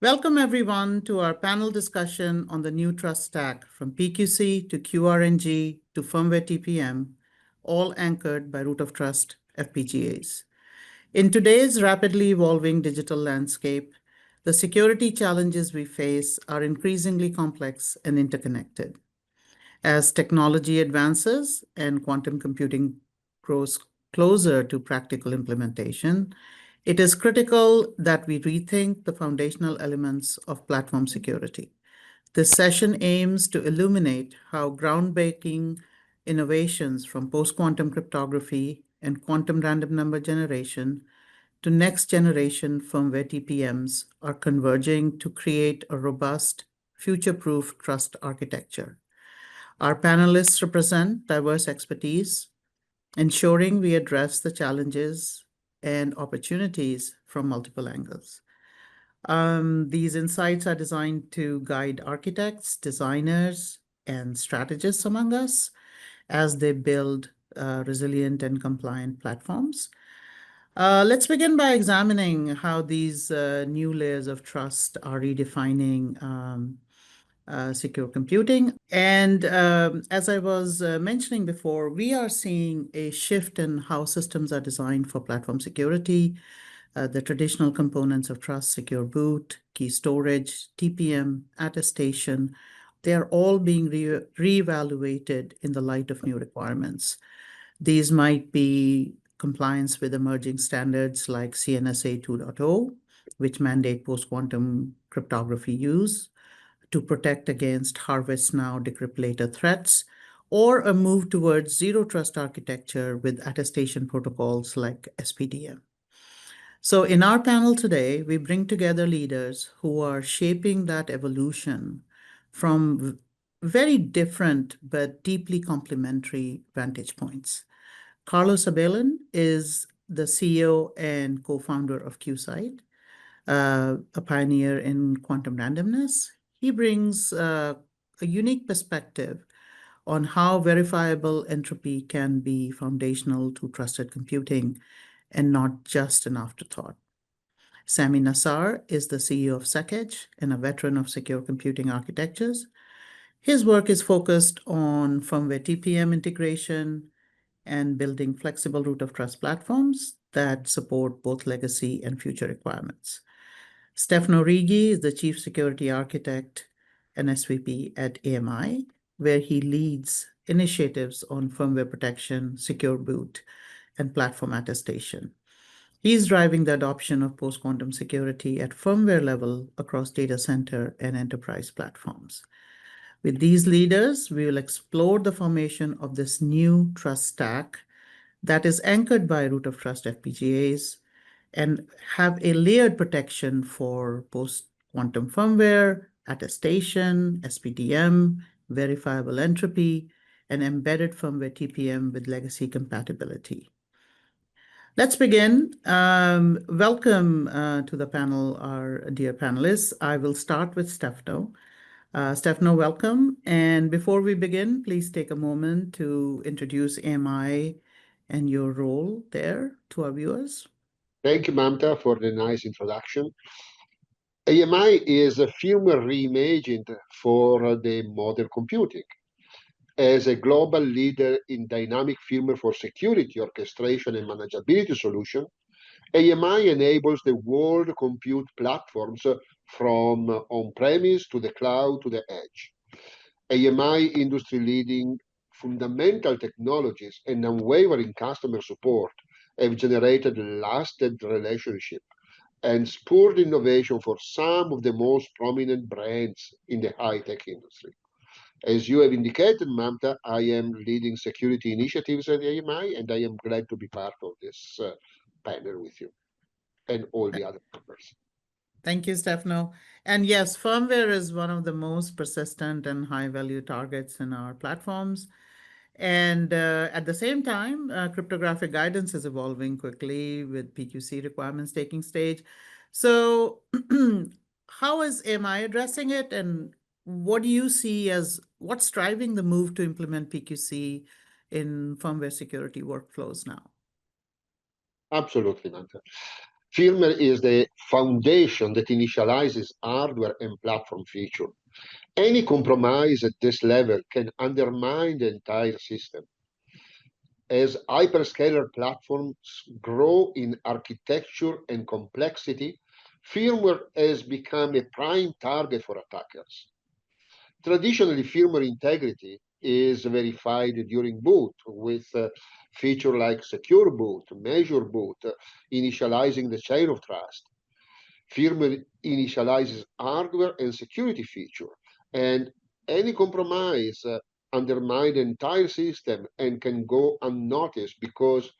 Welcome, everyone, to our panel discussion on the new trust stack from PQC to QRNG to firmware TPM, all anchored by Root of Trust FPGAs. In today's rapidly evolving digital landscape, the security challenges we face are increasingly complex and interconnected. As technology advances and quantum computing grows closer to practical implementation, it is critical that we rethink the foundational elements of platform security. This session aims to illuminate how groundbreaking innovations from post-quantum cryptography and quantum random number generation to next-generation firmware TPMs are converging to create a robust, future-proof trust architecture. Our panelists represent diverse expertise, ensuring we address the challenges and opportunities from multiple angles. These insights are designed to guide architects, designers, and strategists among us as they build resilient and compliant platforms. Let's begin by examining how these new layers of trust are redefining secure computing. And as I was mentioning before, we are seeing a shift in how systems are designed for platform security. The traditional components of trust, secure boot, key storage, TPM, attestation, they are all being reevaluated in the light of new requirements. These might be compliance with emerging standards like CNSA 2.0, which mandate post-quantum cryptography use to protect against harvest now, decrypt later threats, or a move towards zero trust architecture with attestation protocols like SPDM. So in our panel today, we bring together leaders who are shaping that evolution from very different but deeply complementary vantage points. Carlos Abelin is the CEO and co-founder of Quside, a pioneer in quantum randomness. He brings a unique perspective on how verifiable entropy can be foundational to trusted computing and not just an afterthought. Sami Nassar is the CEO of SecEdge and a veteran of secure computing architectures. His work is focused on firmware TPM integration and building flexible root of trust platforms that support both legacy and future requirements. Stefano Righi is the Chief Security Architect and SVP at AMI, where he leads initiatives on firmware protection, secure boot, and platform attestation. He's driving the adoption of post-quantum security at firmware level across data center and enterprise platforms. With these leaders, we will explore the formation of this new trust stack that is anchored by Root of Trust FPGAs and have a layered protection for post-quantum firmware, attestation, SPDM, verifiable entropy, and embedded firmware TPM with legacy compatibility. Let's begin. Welcome to the panel, our dear panelists. I will start with Stefano. Stefano, welcome. And before we begin, please take a moment to introduce AMI and your role there to our viewers. Thank you, Mamta, for the nice introduction. AMI is a firmware reimagined for the modern computing. As a global leader in dynamic firmware for security, orchestration, and manageability solution, AMI enables the world compute platforms from on-premise to the cloud to the edge. AMI industry-leading fundamental technologies and unwavering customer support have generated lasting relationship and spurred innovation for some of the most prominent brands in the high-tech industry. As you have indicated, Mamta, I am leading security initiatives at AMI, and I am glad to be part of this panel with you and all the other members. Thank you, Stefano. And yes, firmware is one of the most persistent and high-value targets in our platforms. And at the same time, cryptographic guidance is evolving quickly with PQC requirements taking stage. So how is AMI addressing it? And what do you see as what's driving the move to implement PQC in firmware security workflows now? Absolutely, Mamta. Firmware is the foundation that initializes hardware and platform feature. Any compromise at this level can undermine the entire system. As hyperscaler platforms grow in architecture and complexity, firmware has become a prime target for attackers. Traditionally, firmware integrity is verified during boot with features like secure boot, measure boot, initializing the chain of trust. Firmware initializes hardware and security feature, and any compromise undermine the entire system and can go unnoticed because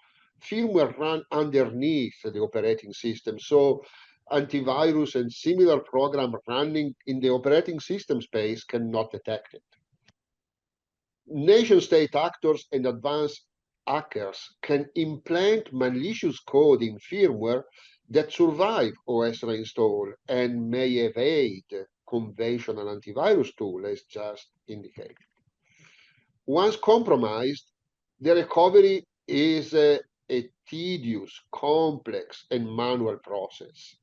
firmware run underneath the operating system. So antivirus and similar program running in the operating system space cannot detect it. Nation-state actors and advanced hackers can implant malicious code in firmware that survive OS reinstall and may evade conventional antivirus tool, as just indicated. Once compromised, the recovery is a tedious, complex, and manual process.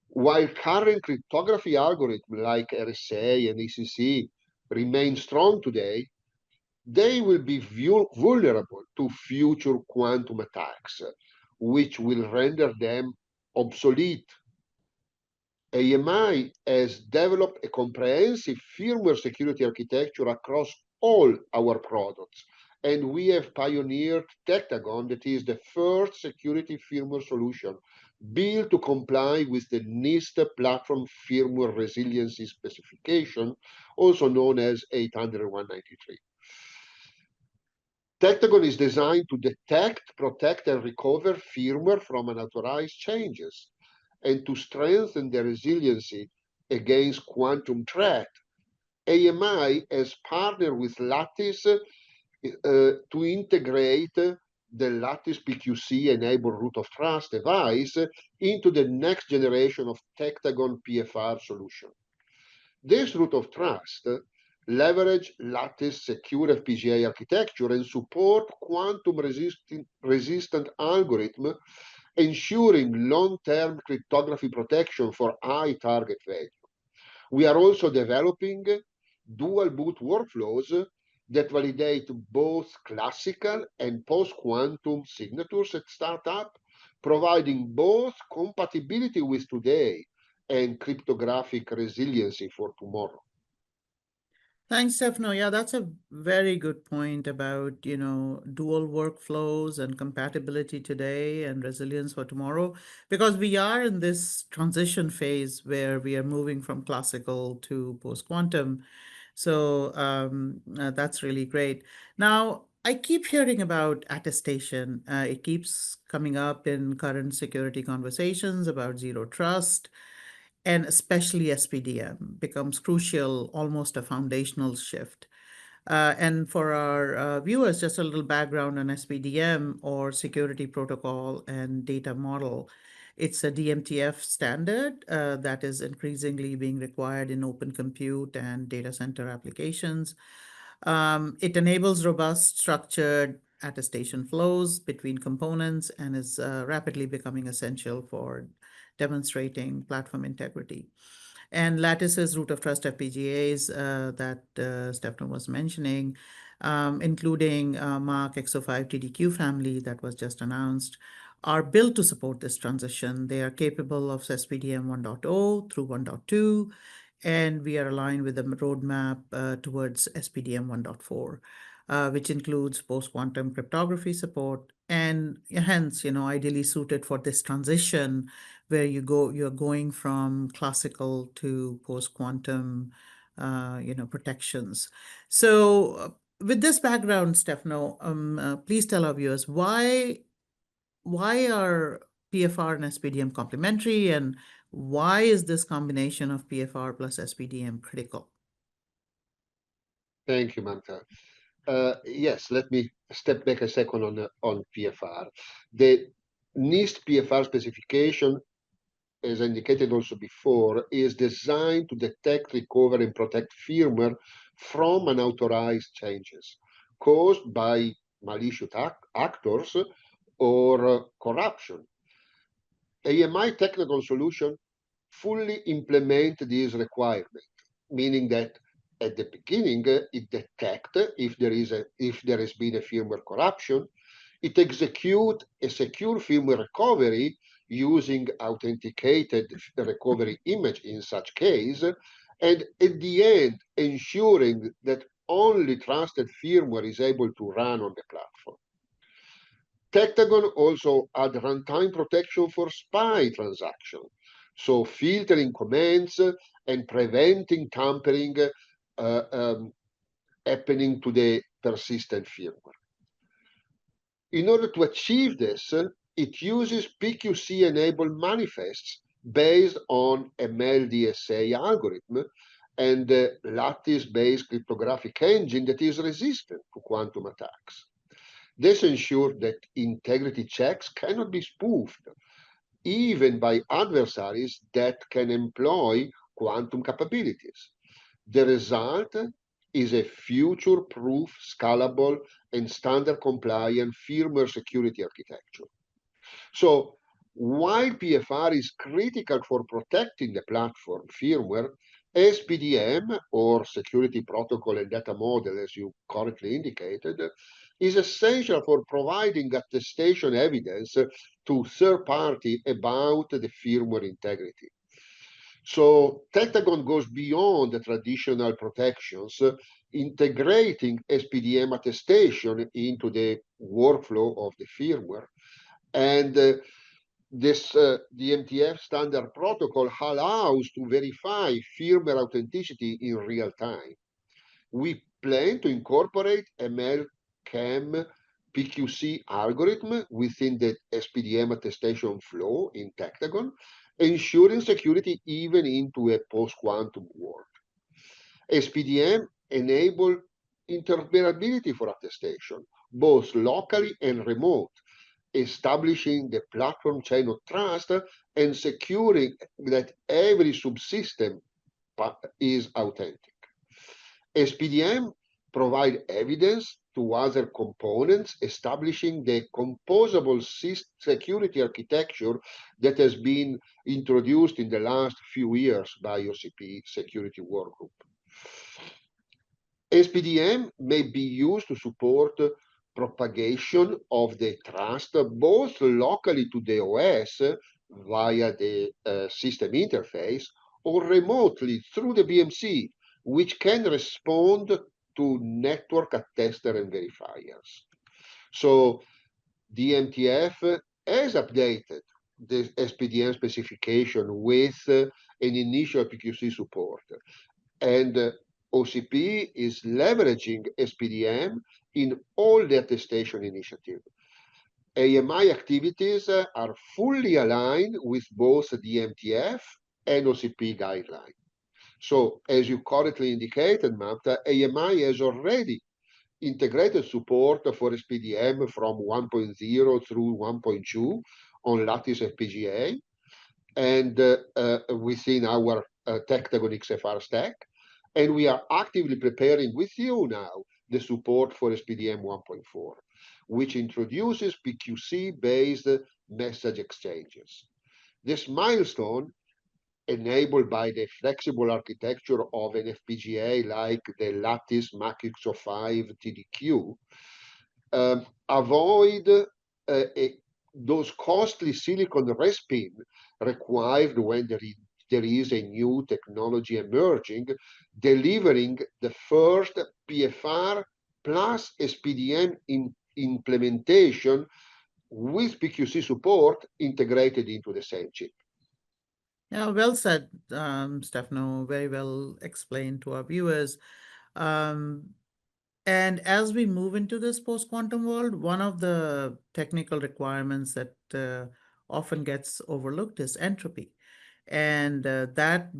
While current cryptography algorithms like RSA and ECC remain strong today, they will be vulnerable to future quantum attacks, which will render them obsolete. AMI has developed a comprehensive firmware security architecture across all our products, and we have pioneered Tectagon, that is the first security firmware solution built to comply with the NIST platform firmware resiliency specification, also known as 800-193. Tectagon is designed to detect, protect, and recover firmware from unauthorized changes and to strengthen the resiliency against quantum threat. AMI has partnered with Lattice to integrate the Lattice PQC-enabled root of trust device into the next generation of Tectagon PFR solution. This root of trust leverage Lattice secure FPGA architecture and support quantum resistant algorithm, ensuring long-term cryptography protection for high target value. We are also developing dual boot workflows that validate both classical and post-quantum signatures at startup, providing both compatibility with today and cryptographic resiliency for tomorrow. Thanks, Stefano. Yeah, that's a very good point about, dual workflows and compatibility today and resilience for tomorrow, because we are in this transition phase where we are moving from classical to post-quantum. So that's really great. Now, I keep hearing about attestation. It keeps coming up in current security conversations about zero trust, and especially SPDM becomes crucial, almost a foundational shift. And for our viewers, just a little background on SPDM, or Security Protocol and Data Model. It's a DMTF standard that is increasingly being required in open compute and data center applications. It enables robust, structured attestation flows between components and is rapidly becoming essential for demonstrating platform integrity. And Lattice's Root of Trust FPGAs that Stefano was mentioning, including Mark X05 TDQ family that was just announced, are built to support this transition. They are capable of SPDM 1.0 through 1.2, and we are aligned with the roadmap towards SPDM 1.4, which includes post-quantum cryptography support, and hence, ideally suited for this transition where you're going from classical to post-quantum, protections. So with this background, Stefano, please tell our viewers why are PFR and SPDM complementary, and why is this combination of PFR plus SPDM critical? Thank you, Mamta. Yes, let me step back a second on PFR. The NIST PFR specification, as indicated also before, is designed to detect, recover, and protect firmware from unauthorized changes caused by malicious actors or corruption. AMI technical solution fully implement this requirement, meaning that at the beginning it detects if there has been a firmware corruption, it executes a secure firmware recovery using authenticated recovery image in such case, and at the end ensuring that only trusted firmware is able to run on the platform. Tectagon also had runtime protection for spy transactions, so filtering commands and preventing tampering happening to the persistent firmware. In order to achieve this, it uses PQC-enabled manifests based on MLDSA algorithm and Lattice-based cryptographic engine that is resistant to quantum attacks. This ensures that integrity checks cannot be spoofed, even by adversaries that can employ quantum capabilities. The result is a future-proof, scalable, and standard-compliant firmware security architecture. So while PFR is critical for protecting the platform firmware, SPDM, or Security Protocol and Data Model, as you correctly indicated, is essential for providing attestation evidence to third party about the firmware integrity. So Tectagon goes beyond the traditional protections, integrating SPDM attestation into the workflow of the firmware. And the MTF standard protocol allows to verify firmware authenticity in real time. We plan to incorporate ML-CAM PQC algorithm within the SPDM attestation flow in Tectagon, ensuring security even into a post-quantum world. SPDM enable interoperability for attestation, both locally and remote, establishing the platform chain of trust and securing that every subsystem is authentic. SPDM provide evidence to other components, establishing the composable security architecture that has been introduced in the last few years by OCP Security Workgroup. SPDM may be used to support propagation of the trust both locally to the OS via the system interface or remotely through the BMC, which can respond to network attester and verifiers. So DMTF has updated the SPDM specification with an initial PQC support, and OCP is leveraging SPDM in all the attestation initiatives. AMI activities are fully aligned with both DMTF and OCP guidelines. So, as you correctly indicated, Mamta, AMI has already integrated support for SPDM from 1.0 through 1.2 on Lattice FPGA and within our Tectagon XFR stack. And we are actively preparing with you now the support for SPDM 1.4, which introduces PQC-based message exchanges. This milestone, enabled by the flexible architecture of an FPGA like the Lattice MAC-X05 TDQ, avoid those costly silicon respin required when there is a new technology emerging, delivering the first PFR plus SPDM implementation with PQC support integrated into the same chip. Yeah, well said, Stefano. Very well explained to our viewers. And as we move into this post-quantum world, one of the technical requirements that often gets overlooked is entropy. And that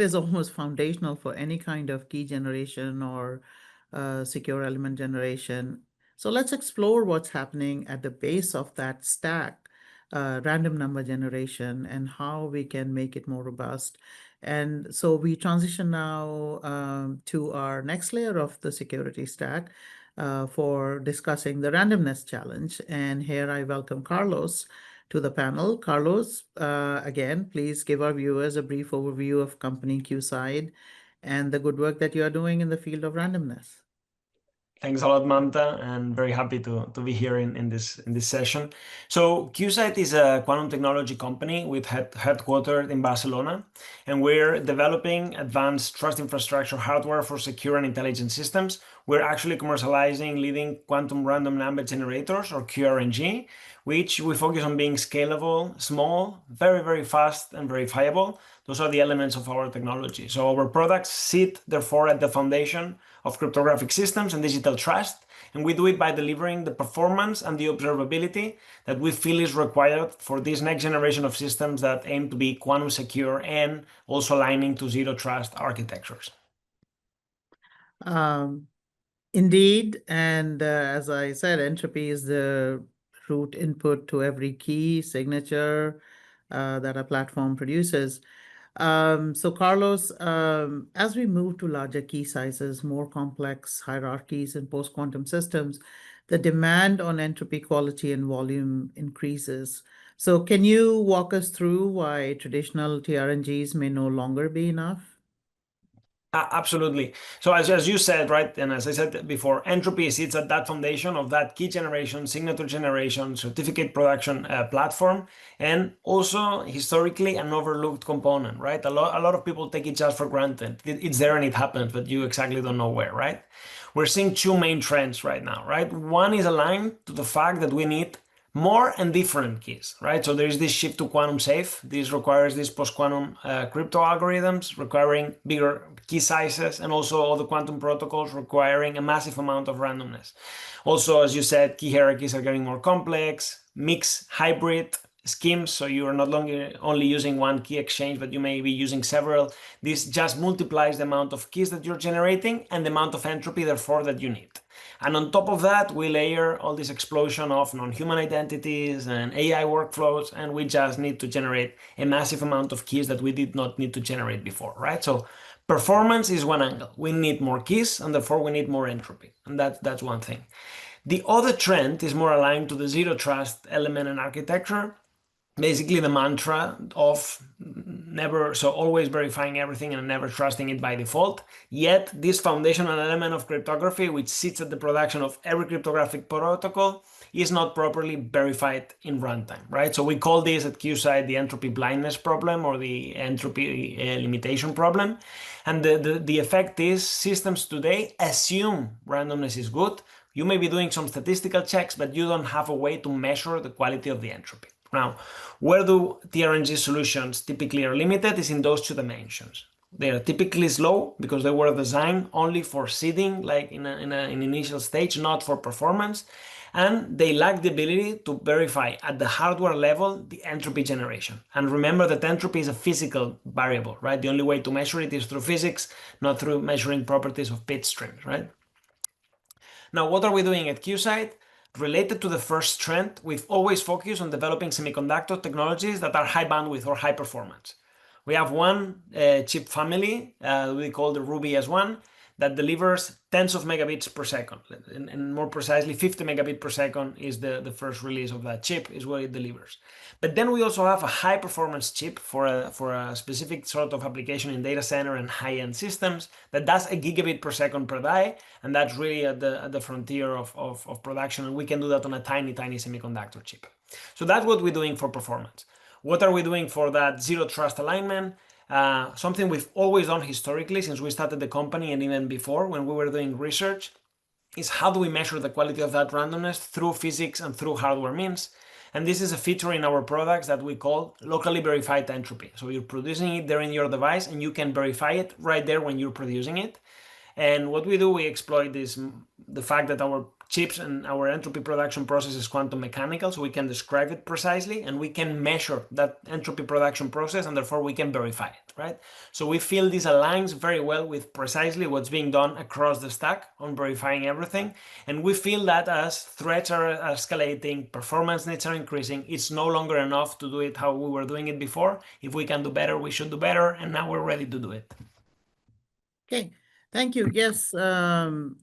is almost foundational for any kind of key generation or secure element generation. So let's explore what's happening at the base of that stack, random number generation, and how we can make it more robust. And so we transition now to our next layer of the security stack for discussing the randomness challenge. And here I welcome Carlos to the panel. Carlos, again, please give our viewers a brief overview of company Quside and the good work that you are doing in the field of randomness. Thanks a lot, Mamta, and very happy to be here in this session. So Quside is a quantum technology company with headquartered in Barcelona, and we're developing advanced trust infrastructure hardware for secure and intelligent systems. We're actually commercializing leading quantum random number generators, or QRNG, which we focus on being scalable, small, very, very fast, and verifiable. Those are the elements of our technology. So our products sit, therefore, at the foundation of cryptographic systems and digital trust, and we do it by delivering the performance and the observability that we feel is required for this next generation of systems that aim to be quantum secure and also aligning to zero trust architectures. Indeed, and as I said, entropy is the root input to every key signature that a platform produces. So Carlos, as we move to larger key sizes, more complex hierarchies in post-quantum systems, the demand on entropy quality and volume increases. So can you walk us through why traditional TRNGs may no longer be enough? Absolutely. So as you said, right, and as I said before, entropy sits at that foundation of that key generation, signature generation, certificate production platform, and also historically an overlooked component, right? A lot of people take it just for granted. It's there and it happens, but you exactly don't know where, right? We're seeing two main trends right now, right? One is aligned to the fact that we need more and different keys, right? So there is this shift to quantum safe. This requires these post-quantum crypto algorithms requiring bigger key sizes, and also all the quantum protocols requiring a massive amount of randomness. Also, as you said, key hierarchies are getting more complex, mixed hybrid schemes, so you are not longer only using one key exchange, but you may be using several. This just multiplies the amount of keys that you're generating and the amount of entropy, therefore, that you need. And on top of that, we layer all this explosion of non-human identities and AI workflows, and we just need to generate a massive amount of keys that we did not need to generate before, right? So performance is one angle. We need more keys, and therefore we need more entropy. And that's one thing. The other trend is more aligned to the zero trust element and architecture. Basically the mantra of never, so always verifying everything and never trusting it by default. Yet this foundational element of cryptography, which sits at the production of every cryptographic protocol, is not properly verified in runtime, right? So we call this at Quside the entropy blindness problem, or the entropy limitation problem. And the effect is systems today assume randomness is good. You may be doing some statistical checks, but you don't have a way to measure the quality of the entropy. Now, where do TRNG solutions typically are limited is in those two dimensions. They are typically slow because they were designed only for seeding, like in an initial stage, not for performance. And they lack the ability to verify at the hardware level the entropy generation. And remember that entropy is a physical variable, right? The only way to measure it is through physics, not through measuring properties of bit streams, right? Now, what are we doing at Quside? Related to the first trend, we've always focused on developing semiconductor technologies that are high bandwidth or high performance. We have one chip family we call the Ruby S1 that delivers tens of megabits per second, and more precisely 50 megabits per second is the first release of that chip, is what it delivers. But then we also have a high performance chip for a specific sort of application in data center and high-end systems that does a gigabit per second per die, and that's really at the frontier of production, and we can do that on a tiny semiconductor chip. So that's what we're doing for performance. What are we doing for that zero trust alignment? Something we've always done historically since we started the company, and even before when we were doing research, is how do we measure the quality of that randomness through physics and through hardware means. And this is a feature in our products that we call locally verified entropy. So you're producing it there in your device and you can verify it right there when you're producing it. And what we do, we exploit the fact that our chips and our entropy production process is quantum mechanical, so we can describe it precisely and we can measure that entropy production process, and therefore we can verify it, right? So we feel this aligns very well with precisely what's being done across the stack on verifying everything. And we feel that as threats are escalating, performance needs are increasing, it's no longer enough to do it how we were doing it before. If we can do better, we should do better, and now we're ready to do it. Okay, thank you. Yes,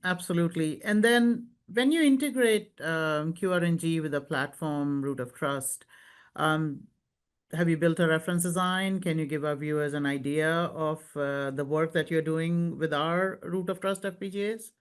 absolutely. And then when you integrate QRNG with a platform, Root of Trust, Have you built a reference design? Can you give our viewers an idea of the work that you're doing with our Root of Trust FPGAs?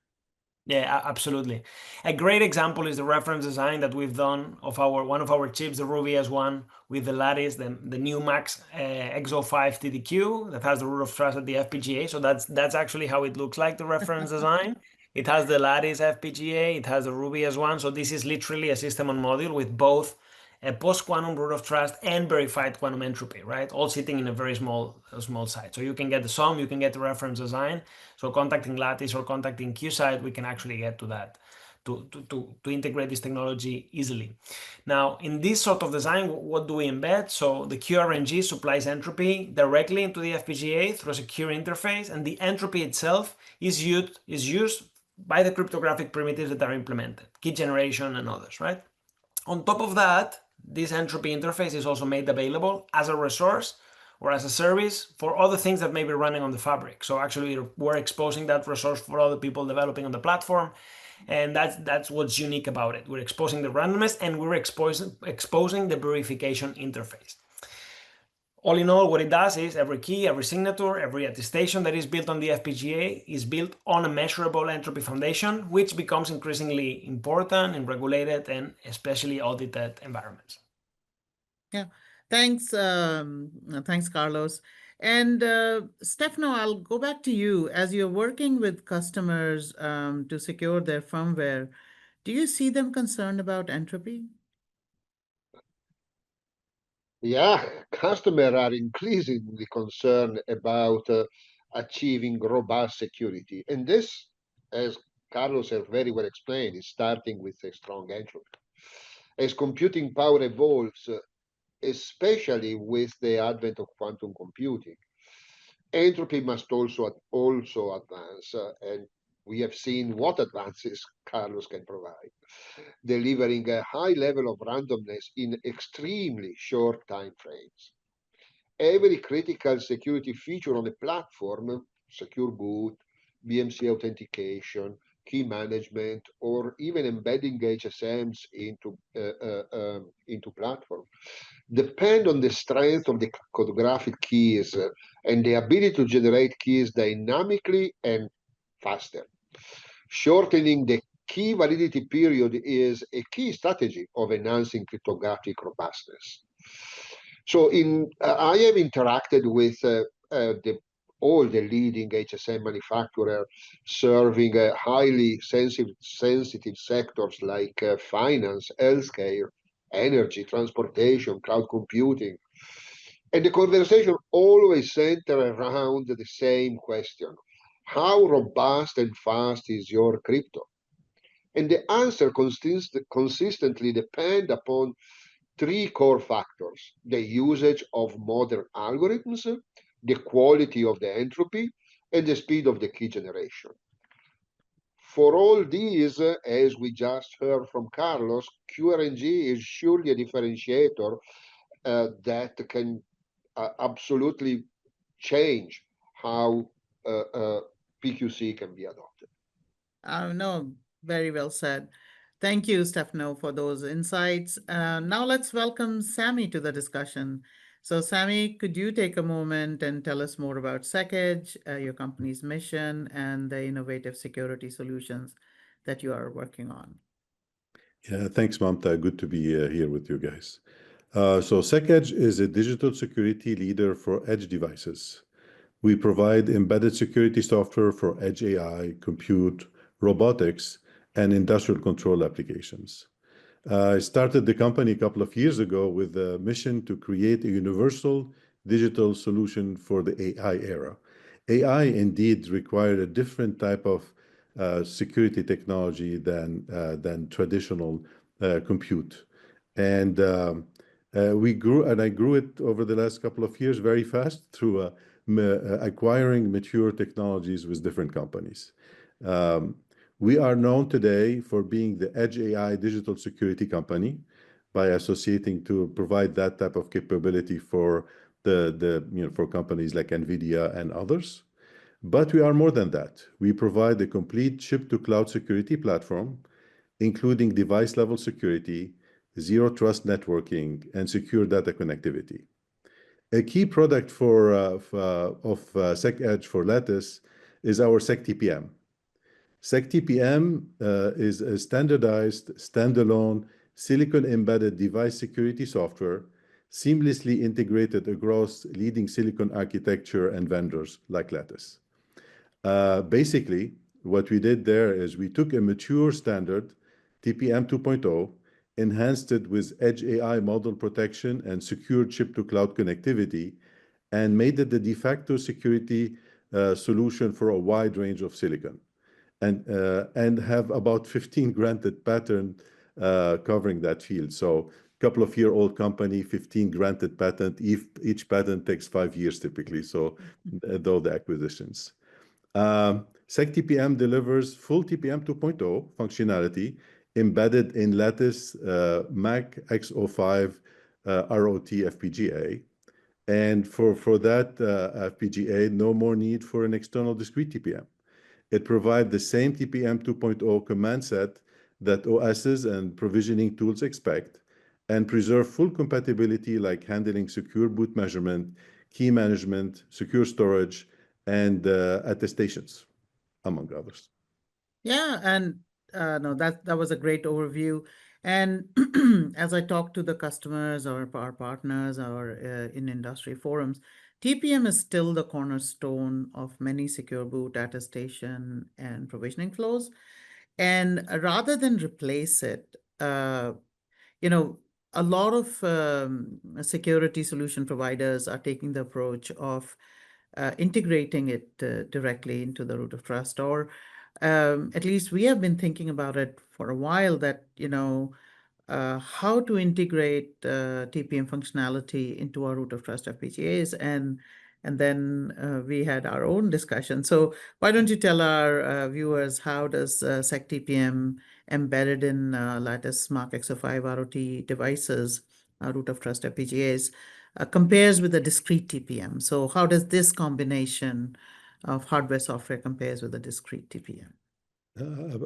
Yeah, absolutely. A great example is the reference design that we've done of one of our chips, the Ruby S1, with the Lattice, the new Max X05 TDQ that has the Root of Trust at the FPGA. So that's actually how it looks like, the reference design. It has the Lattice FPGA, it has the Ruby S1. So this is literally a system on module with both a post-quantum root of trust and verified quantum entropy, right? All sitting in a very small site. So you can get the sum, you can get the reference design. So contacting Lattice or contacting Quside, we can actually get to that, to integrate this technology easily. Now, in this sort of design, what do we embed? So the QRNG supplies entropy directly into the FPGA through a secure interface, and the entropy itself is used by the cryptographic primitives that are implemented, key generation and others, right? On top of that, this entropy interface is also made available as a resource or as a service for other things that may be running on the fabric. So actually, we're exposing that resource for other people developing on the platform, and that's what's unique about it. We're exposing the randomness, and we're exposing the verification interface. All in all, what it does is every key, every signature, every attestation that is built on the FPGA is built on a measurable entropy foundation, which becomes increasingly important in regulated and especially audited environments. Yeah, thanks, Carlos. And Stefano, I'll go back to you. As you're working with customers to secure their firmware, do you see them concerned about entropy? Yeah, customers are increasingly concerned about achieving robust security. And this, as Carlos has very well explained, is starting with a strong entropy. As computing power evolves, especially with the advent of quantum computing, entropy must also advance, and we have seen what advances Carlos can provide, delivering a high level of randomness in extremely short time frames. Every critical security feature on the platform, secure boot, BMC authentication, key management, or even embedding HSMs into platform, depend on the strength of the cryptographic keys and the ability to generate keys dynamically and faster. Shortening the key validity period is a key strategy of enhancing cryptographic robustness. So I have interacted with all the leading HSM manufacturers serving highly sensitive sectors like finance, healthcare, energy, transportation, cloud computing. And the conversation always centers around the same question: how robust and fast is your crypto? And the answer consistently depends upon three core factors: the usage of modern algorithms, the quality of the entropy, and the speed of the key generation. For all these, as we just heard from Carlos, QRNG is surely a differentiator that can absolutely change how PQC can be adopted. No, very well said. Thank you, Stefano, for those insights. Now let's welcome Sammy to the discussion. So Sammy, could you take a moment and tell us more about SecEdge, your company's mission, and the innovative security solutions that you are working on? Yeah, thanks, Mamta. Good to be here with you guys. So SecEdge is a digital security leader for edge devices. We provide embedded security software for edge AI, compute, robotics, and industrial control applications. I started the company a couple of years ago with a mission to create a universal digital solution for the AI era. AI indeed required a different type of security technology than traditional compute. And I grew it over the last couple of years very fast through acquiring mature technologies with different companies. We are known today for being the edge AI digital security company by associating to provide that type of capability for for companies like NVIDIA and others. But we are more than that. We provide a complete chip to cloud security platform, including device level security, zero trust networking, and secure data connectivity. A key product of SecEdge for Lattice is our SecTPM. SecTPM is a standardized, standalone, silicon-embedded device security software seamlessly integrated across leading silicon architecture and vendors like Lattice. Basically, what we did there is we took a mature standard, TPM 2.0, enhanced it with edge AI model protection and secure chip-to-cloud connectivity, and made it the de facto security solution for a wide range of silicon. And have about 15 granted patents covering that field. So a couple of year-old company, 15 granted patent. Each patent takes 5 years typically, so though the acquisitions. SecTPM delivers full TPM 2.0 functionality embedded in Lattice MAC X05 ROT FPGA. And for that FPGA, no more need for an external discrete TPM. It provides the same TPM 2.0 command set that OSs and provisioning tools expect, and preserve full compatibility like handling secure boot measurement, key management, secure storage, and attestations, among others. Yeah, and no, that was a great overview. And as I talk to the customers or our partners or in industry forums, TPM is still the cornerstone of many secure boot, attestation, and provisioning flows. And rather than replace it, you know, a lot of security solution providers are taking the approach of integrating it directly into the root of trust, or at least we have been thinking about it for a while, that, how to integrate TPM functionality into our root of trust FPGAs, and then we had our own discussion. So why don't you tell our viewers, how does SecTPM embedded in Lattice Mark X05 ROT devices, root of trust FPGAs, compares with a discrete TPM? So how does this combination of hardware software compares with a discrete TPM?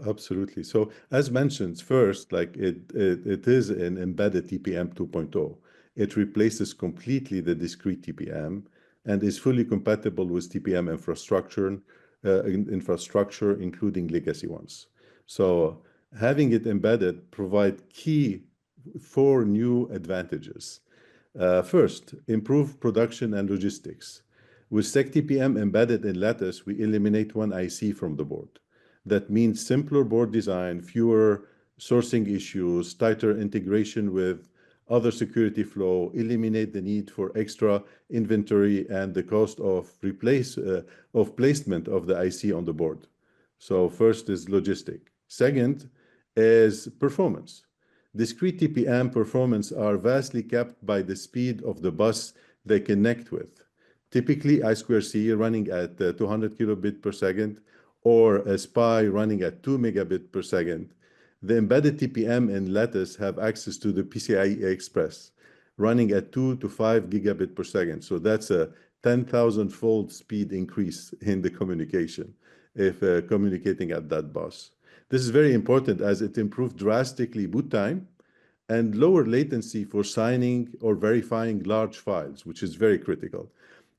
Absolutely. So as mentioned, first, like it is an embedded TPM 2.0. It replaces completely the discrete TPM and is fully compatible with TPM infrastructure, including legacy ones. So having it embedded provide key 4 new advantages. First, improve production and logistics. With SecTPM embedded in Lattice, we eliminate one IC from the board. That means simpler board design, fewer sourcing issues, tighter integration with other security flow, eliminate the need for extra inventory and the cost of placement of the IC on the board. So first is logistic. Second is performance. Discrete TPM performance are vastly capped by the speed of the bus they connect with. Typically, I2C running at 200 kilobit per second, or a SPI running at 2 megabit per second. The embedded TPM in Lattice have access to the PCIe Express, running at 2 to 5 gigabit per second. So that's a 10,000-fold speed increase in the communication if communicating at that bus. This is very important as it improves drastically boot time and lower latency for signing or verifying large files, which is very critical.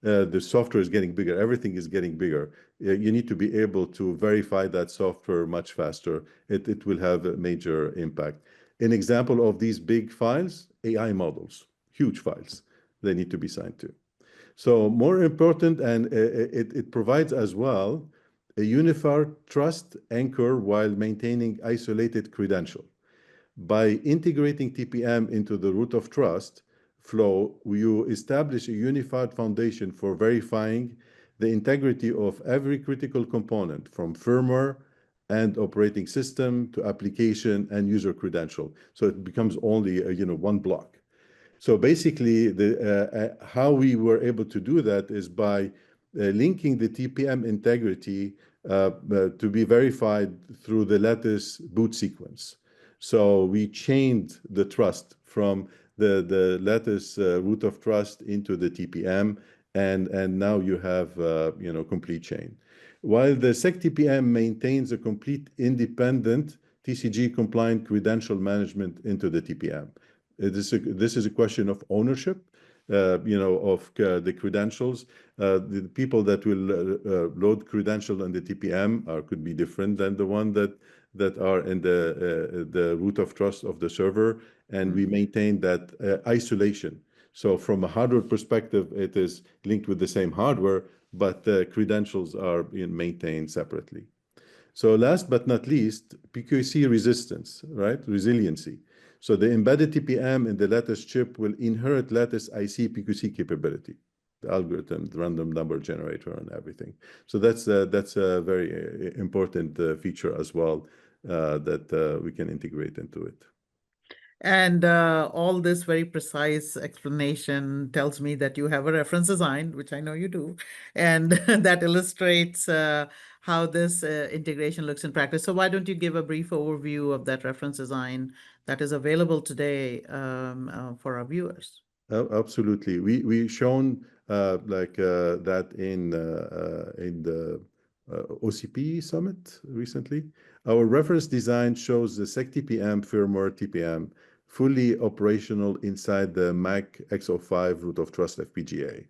The software is getting bigger. Everything is getting bigger. You need to be able to verify that software much faster. It will have a major impact. An example of these big files, AI models, huge files, they need to be signed to. So more important, and it provides as well a unified trust anchor while maintaining isolated credential. By integrating TPM into the root of trust flow, you establish a unified foundation for verifying the integrity of every critical component, from firmware and operating system to application and user credential. So it becomes only one block. So basically, how we were able to do that is by linking the TPM integrity to be verified through the Lattice boot sequence. So we chained the trust from the Lattice root of trust into the TPM, and now you have complete chain. While the SecTPM maintains a complete independent TCG-compliant credential management into the TPM. This is a question of ownership, of the credentials. The people that will load credential on the TPM could be different than the one that are in the root of trust of the server, and we maintain that isolation. So from a hardware perspective, it is linked with the same hardware, but the credentials are maintained separately. So last but not least, PQC resistance, right? Resiliency. So the embedded TPM in the Lattice chip will inherit Lattice IC PQC capability, the algorithm, the random number generator, and everything. So that's a very important feature as well that we can integrate into it. And all this very precise explanation tells me that you have a reference design, which I know you do, and that illustrates how this integration looks in practice. So why don't you give a brief overview of that reference design that is available today for our viewers? Absolutely. We shown that in the OCP summit recently. Our reference design shows the SecTPM firmware TPM fully operational inside the Mac X05 Root of Trust FPGA.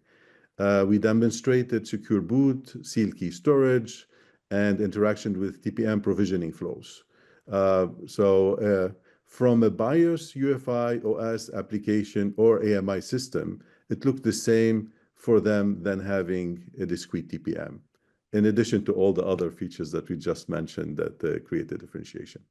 We demonstrated secure boot, sealed key storage, and interaction with TPM provisioning flows. From a BIOS, UEFI, OS application, or AMI system, it looked the same for them than having a discrete TPM, in addition to all the other features that we just mentioned that create the differentiation.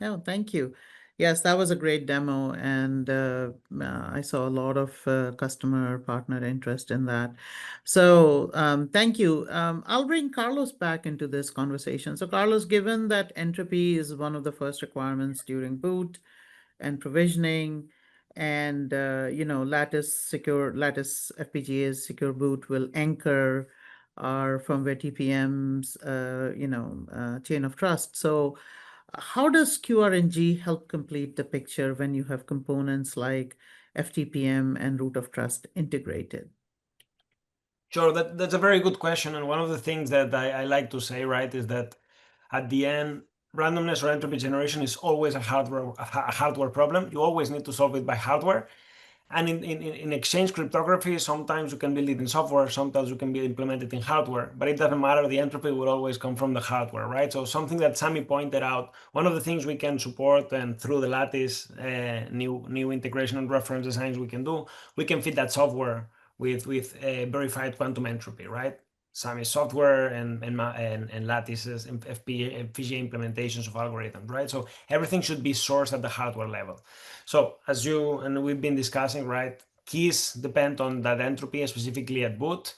Oh, thank you. Yes, that was a great demo, and I saw a lot of customer partner interest in that. So thank you. I'll bring Carlos back into this conversation. So Carlos, given that entropy is one of the first requirements during boot and provisioning, and Lattice FPGAs secure boot will anchor our firmware TPM's chain of trust. So how does QRNG help complete the picture when you have components like FTPM and root of trust integrated? Sure, that's a very good question. And one of the things that I like to say, right, is that at the end, randomness or entropy generation is always a hardware problem. You always need to solve it by hardware. And in exchange cryptography, sometimes you can build it in software, sometimes you can implement it in hardware, but it doesn't matter. The entropy will always come from the hardware, right? So something that Sami pointed out, one of the things we can support, and through the Lattice new integration and reference designs we can do, we can fit that software with verified quantum entropy, right? Sami software and Lattice's FPGA implementations of algorithms, right? So everything should be sourced at the hardware level. So as you and we've been discussing, right, keys depend on that entropy, specifically at boot,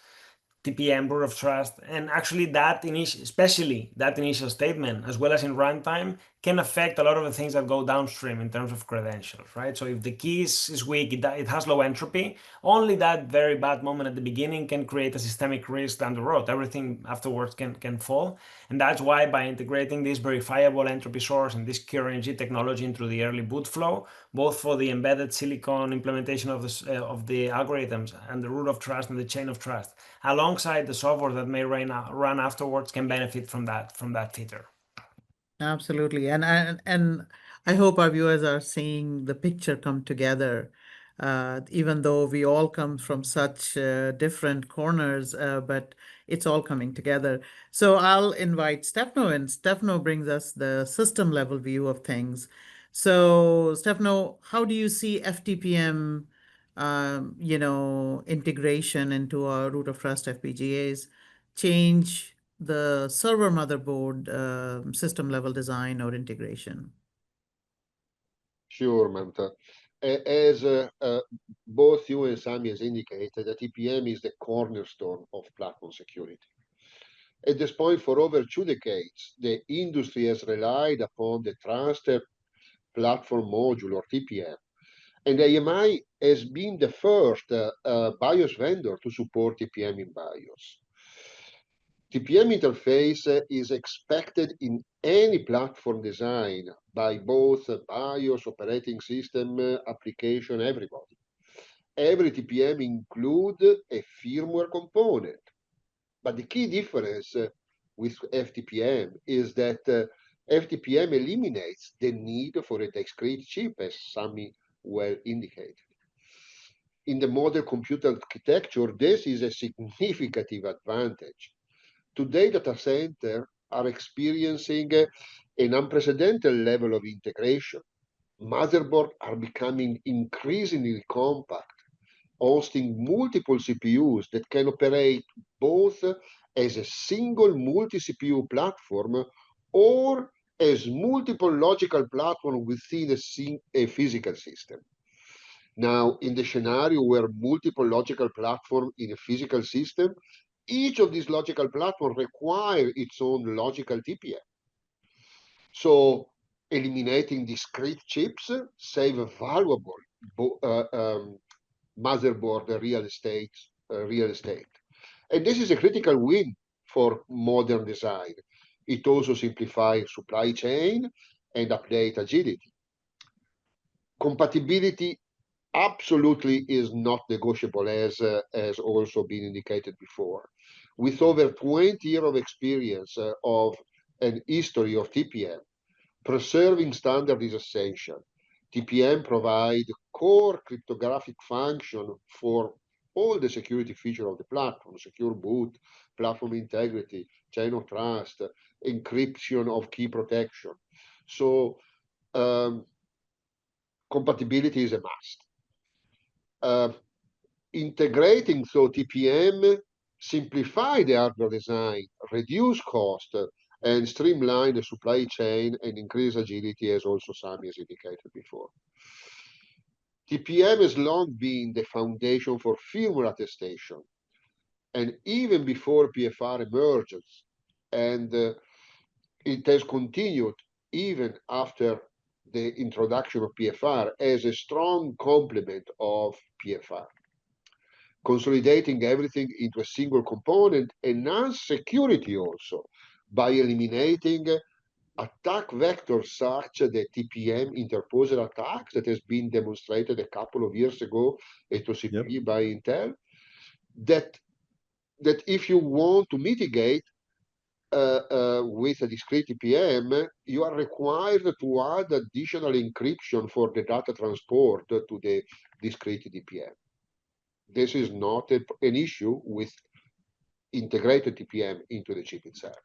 TPM, root of trust, and actually especially that initial statement, as well as in runtime, can affect a lot of the things that go downstream in terms of credentials, right? So if the key is weak, it has low entropy, only that very bad moment at the beginning can create a systemic risk down the road. Everything afterwards can fall. And that's why by integrating this verifiable entropy source and this QRNG technology into the early boot flow, both for the embedded silicon implementation of the algorithms and the root of trust and the chain of trust, alongside the software that may run afterwards, can benefit from that feature. Absolutely. And I hope our viewers are seeing the picture come together, even though we all come from such different corners, but it's all coming together. So I'll invite Stefano, and Stefano brings us the system level view of things. So Stefano, how do you see FTPM, integration into our root of trust FPGAs change the server motherboard system level design or integration? Sure, Manta. As both you and Sami has indicated, the TPM is the cornerstone of platform security. At this point, for over 2 decades, the industry has relied upon the trusted platform module, or TPM, and AMI has been the first BIOS vendor to support TPM in BIOS. TPM interface is expected in any platform design by both BIOS, operating system, application, everybody. Every TPM includes a firmware component. But the key difference with FTPM is that FTPM eliminates the need for a discrete chip, as Sami well indicated. In the modern computer architecture, this is a significant advantage. Today, data centers are experiencing an unprecedented level of integration. Motherboards are becoming increasingly compact, hosting multiple CPUs that can operate both as a single multi-CPU platform or as multiple logical platforms within a physical system. Now, in the scenario where multiple logical platforms in a physical system, each of these logical platforms require its own logical TPM. So eliminating discrete chips save valuable motherboard real estate. And this is a critical win for modern design. It also simplifies supply chain and update agility. Compatibility absolutely is not negotiable, as also been indicated before. With over 20 years of experience of an history of TPM, preserving standard is essential. TPM provide core cryptographic function for all the security features of the platform: secure boot, platform integrity, chain of trust, encryption of key protection. So compatibility is a must. Integrating TPM simplify the hardware design, reduce cost, and streamline the supply chain and increase agility, as also Sami has indicated before. TPM has long been the foundation for firmware attestation, and even before PFR emerges, and it has continued even after the introduction of PFR as a strong complement of PFR. Consolidating everything into a single component enhance security also by eliminating attack vectors such as TPM interposer attacks that has been demonstrated a couple of years ago at OCP by Intel, that if you want to mitigate with a discrete TPM, you are required to add additional encryption for the data transport to the discrete TPM. This is not an issue with integrated TPM into the chip itself.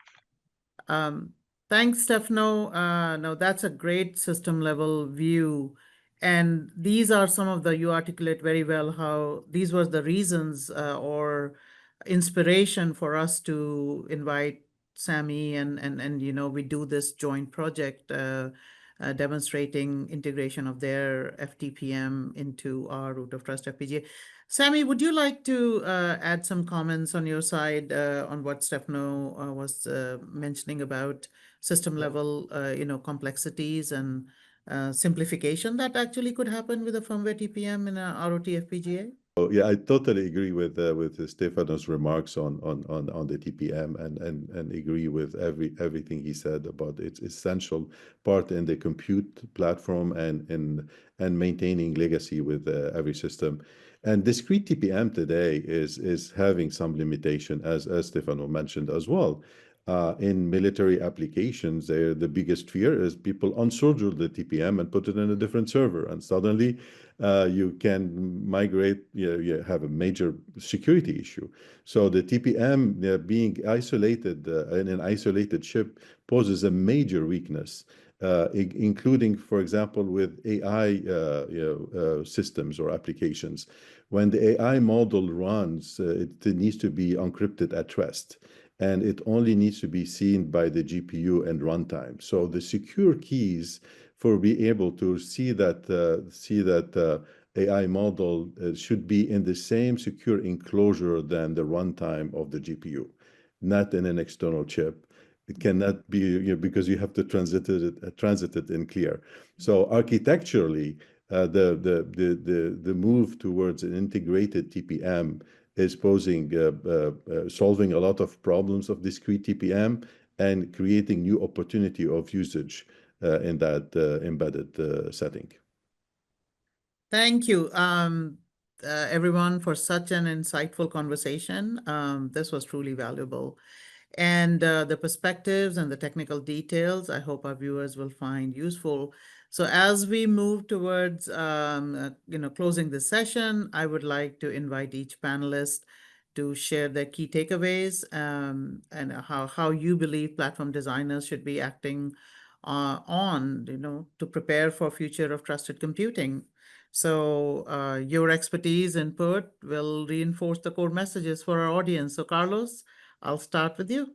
Thanks, Stefano. Now, that's a great system level view. And these are some of you articulate very well how these were the reasons or inspiration for us to invite Sami and we do this joint project demonstrating integration of their FTPM into our Root of Trust FPGA. Sami, would you like to add some comments on your side on what Stefano was mentioning about system level, complexities and simplification that actually could happen with a firmware TPM in a ROT FPGA? Oh, yeah, I totally agree with Stefano's remarks on the TPM and agree with everything he said about its essential part in the compute platform and maintaining legacy with every system. And discrete TPM today is having some limitation, as Stefano mentioned as well. In military applications, the biggest fear is people unsolder the TPM and put it in a different server, and suddenly you can migrate. You have a major security issue. So the TPM being isolated in an isolated chip poses a major weakness, including, for example, with AI systems or applications. When the AI model runs, it needs to be encrypted at rest, and it only needs to be seen by the GPU and runtime. So the secure keys for being able to see that AI model should be in the same secure enclosure than the runtime of the GPU, not in an external chip. It cannot be because you have to transit it in clear. So architecturally, the move towards an integrated TPM is solving a lot of problems of discrete TPM and creating new opportunity of usage in that embedded setting. Thank you, everyone, for such an insightful conversation. This was truly valuable. and the perspectives and the technical details, I hope our viewers will find useful. So as we move towards closing the session, I would like to invite each panelist to share their key takeaways and how you believe platform designers should be acting to prepare for future of trusted computing. So your expertise input will reinforce the core messages for our audience. So Carlos, I'll start with you.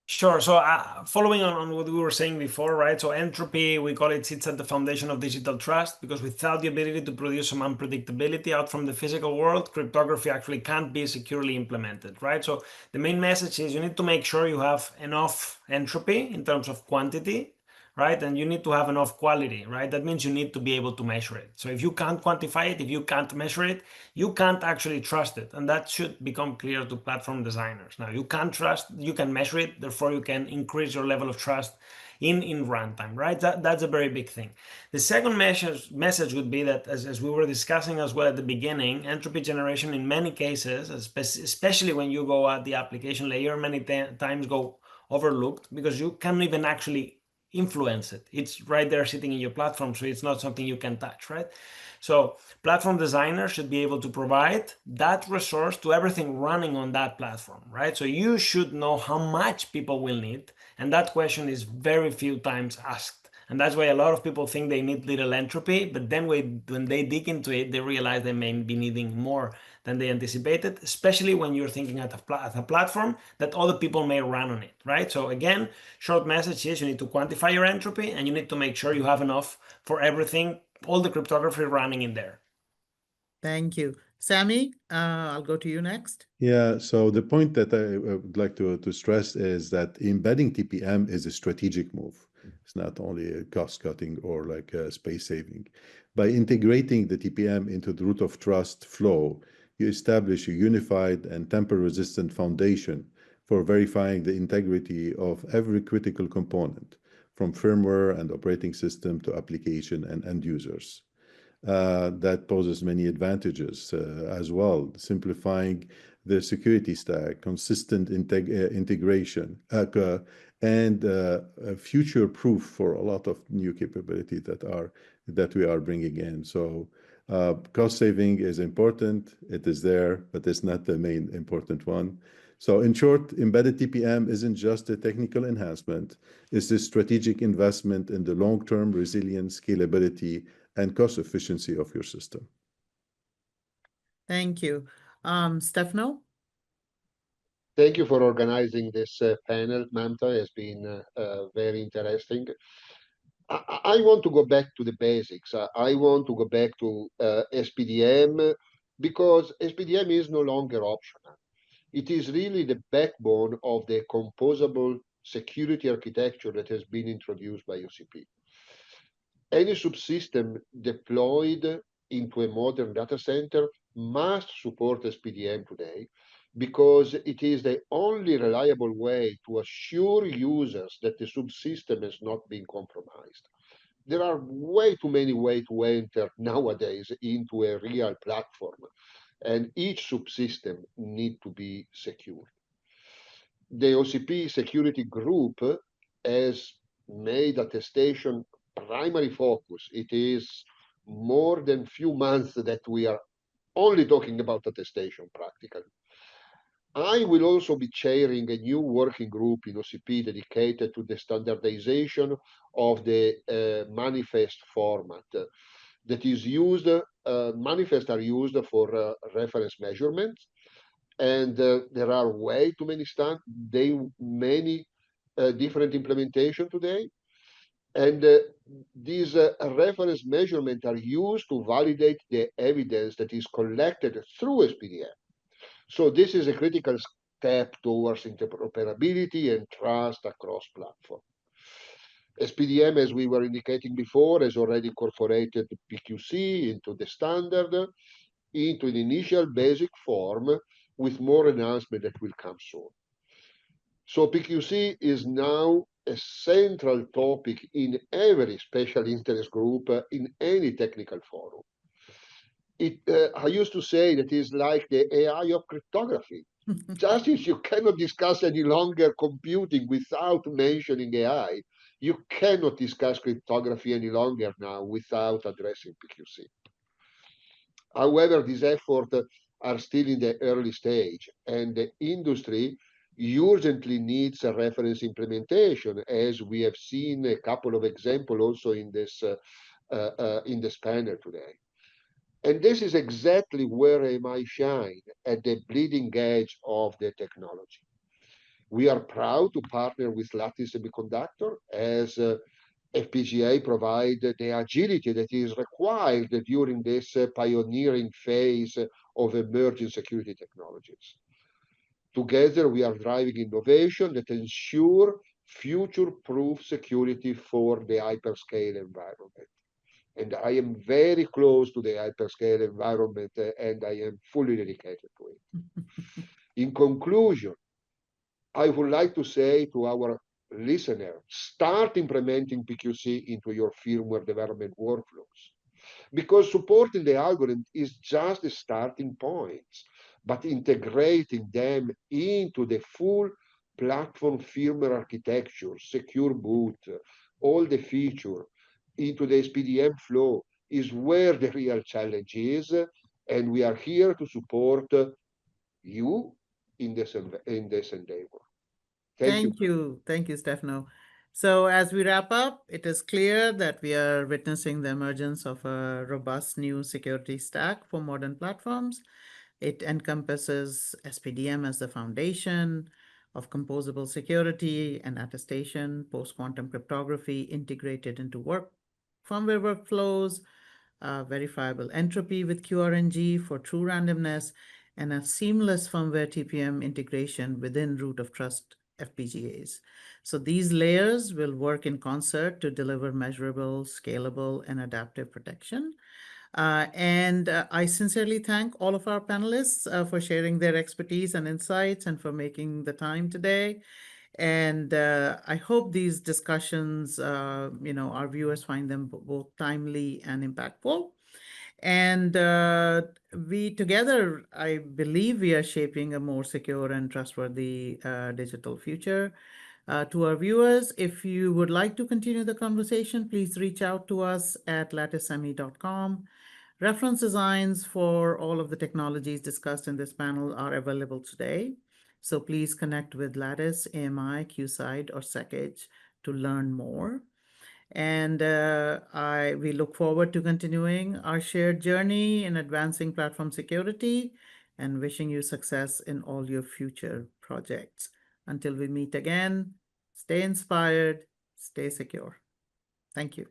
Sure. So following on what we were saying before, right? So entropy, we call it, sits at the foundation of digital trust, because without the ability to produce some unpredictability out from the physical world, cryptography actually can't be securely implemented, right? So the main message is you need to make sure you have enough entropy in terms of quantity, right? And you need to have enough quality, right? That means you need to be able to measure it. So if you can't quantify it, if you can't measure it, you can't actually trust it. And that should become clear to platform designers. Now, you can't trust, you can measure it, therefore you can increase your level of trust in runtime, right? That's a very big thing. The second message would be that, as we were discussing as well at the beginning, entropy generation in many cases, especially when you go at the application layer, many times go overlooked because you can't even actually influence it. It's right there sitting in your platform, so it's not something you can touch, right? So platform designers should be able to provide that resource to everything running on that platform, right? So you should know how much people will need, and that question is very few times asked. And that's why a lot of people think they need little entropy, but then when they dig into it, they realize they may be needing more than they anticipated, especially when you're thinking at a platform that other people may run on it, right? So again, short message is you need to quantify your entropy, and you need to make sure you have enough for everything, all the cryptography running in there. Thank you. Sammy, I'll go to you next. Yeah, so the point that I would like to stress is that embedding TPM is a strategic move. It's not only a cost cutting or like a space saving. By integrating the TPM into the root of trust flow, you establish a unified and tamper-resistant foundation for verifying the integrity of every critical component, from firmware and operating system to application and end users. That poses many advantages as well, simplifying the security stack, consistent integration, and future-proof for a lot of new capability that we are bringing in. So cost saving is important. It is there, but it's not the main important one. So in short, embedded TPM isn't just a technical enhancement. It's a strategic investment in the long-term resilience, scalability, and cost efficiency of your system. Thank you. Stefano? Thank you for organizing this panel, Mamta. It's been very interesting. I want to go back to the basics. I want to go back to SPDM because SPDM is no longer optional. It is really the backbone of the composable security architecture that has been introduced by OCP. Any subsystem deployed into a modern data center must support SPDM today because it is the only reliable way to assure users that the subsystem has not been compromised. There are way too many ways to enter nowadays into a real platform, and each subsystem needs to be secure. The OCP security group has made attestation primary focus. It is more than few months that we are only talking about attestation practically. I will also be chairing a new working group in OCP dedicated to the standardization of the manifest format that is used. Manifests are used for reference measurements, and there are way too many different implementation today. And these reference measurements are used to validate the evidence that is collected through SPDM. So this is a critical step towards interoperability and trust across platforms. SPDM, as we were indicating before, has already incorporated PQC into the standard, into an initial basic form, with more enhancement that will come soon. So PQC is now a central topic in every special interest group in any technical forum. I used to say that it's like the AI of cryptography. Just as you cannot discuss any longer computing without mentioning AI, you cannot discuss cryptography any longer now without addressing PQC. However, these efforts are still in the early stage, and the industry urgently needs a reference implementation, as we have seen a couple of examples also in this panel today. And this is exactly where AMI shine, at the bleeding edge of the technology. We are proud to partner with Lattice Semiconductor, as FPGA provide the agility that is required during this pioneering phase of emerging security technologies. Together, we are driving innovation that ensure future-proof security for the hyperscale environment. And I am very close to the hyperscale environment, and I am fully dedicated to it. In conclusion, I would like to say to our listener, start implementing PQC into your firmware development workflows, because supporting the algorithm is just the starting points, but integrating them into the full platform firmware architecture, secure boot, all the features, into the SPDM flow is where the real challenge is, and we are here to support you in this endeavor. Thank you. Thank you, Stefano. So as we wrap up, it is clear that we are witnessing the emergence of a robust new security stack for modern platforms. It encompasses SPDM as the foundation of composable security and attestation, post-quantum cryptography integrated into firmware workflows, verifiable entropy with QRNG for true randomness, and a seamless firmware TPM integration within Root of Trust FPGAs. So these layers will work in concert to deliver measurable, scalable, and adaptive protection. I sincerely thank all of our panelists for sharing their expertise and insights and for making the time today. And I hope these discussions, our viewers find them both timely and impactful. And we together, I believe we are shaping a more secure and trustworthy digital future. To our viewers, if you would like to continue the conversation, please reach out to us at latticesemi.com. Reference designs for all of the technologies discussed in this panel are available today. So please connect with Lattice, AMI, Quside, or SecEdge to learn more. And we look forward to continuing our shared journey in advancing platform security and wishing you success in all your future projects. Until we meet again, stay inspired, stay secure. Thank you.